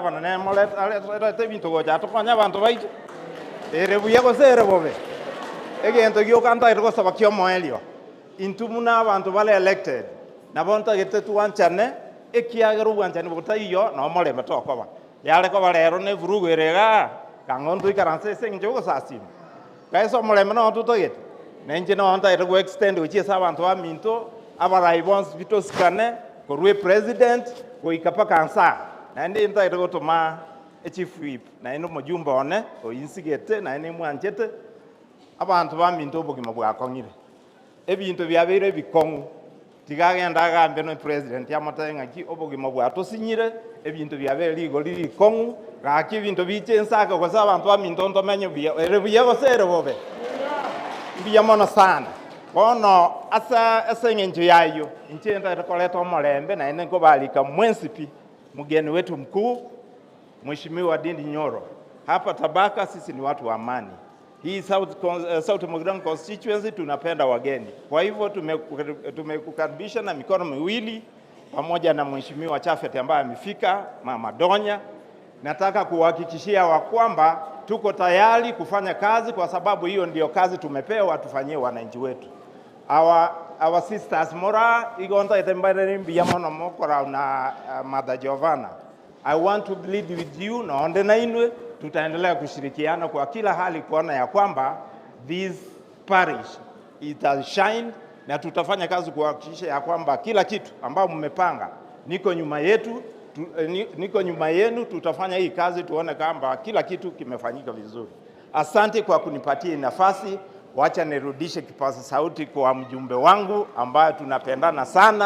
Bana ne molet Otebi to goja to konya bantu bai. Buya go sere bobe. Egento gyo kanta iro saba kyo moelio. Intumuna bantu bale elected. Na bonta gete tuanchane ekiagero wanchane bota iyo no mole metoko ba. Yale ko balero ne vurugo erega kangondu ikaranse senjo go sasim. Kaiso mole meno tuto gete. Nenje no anta iro go extend uchi sabantu aminto abara ibons vitoskane ko rue president ko ikapa kansa. Na ndi nta iro to ma chief whip na ino mujumba one o insigete na ine mwanchete abantu baminto Obogima bwakong'ire ebintu byabere bikongu tigagenda gambe no president yamatayenga ki Obogima bwatosinyire ebintu byabere ligo lili kongu gaki bintu bichensaka kwa sababu abantu baminto ntomenye byego sere bobe biyamona sana kono asa ngenjo yayo inchenda itakoleta omolembe na ine ngobalika mwensipi mgeni wetu mkuu Mheshimiwa Dindi Nyoro. Hapa Tabaka sisi ni watu wa amani. Hii South Mogran constituency tunapenda wageni. Kwa hivyo tumekukaribisha na mikono miwili pamoja na Mheshimiwa Chafet ambaye amefika, Mama Donya. Nataka kuhakikishia wa kwamba tuko tayari kufanya kazi kwa sababu hiyo ndio kazi tumepewa tufanyie wananchi wetu. Our sisters Mora igonta itembere mbiyamono mokora na Mother Giovanna. I want to lead with you na onde na inwe tutaendelea kushirikiana kwa kila hali kuona ya kwamba this parish it has shine na tutafanya kazi kuhakikisha ya kwamba kila kitu ambao mmepanga niko nyuma yetu niko nyuma yenu tutafanya hii kazi tuone kwamba kila kitu kimefanyika vizuri. Asante kwa kunipatia nafasi. Wacha nirudishe kipaza sauti kwa mjumbe wangu ambaye tunapendana sana.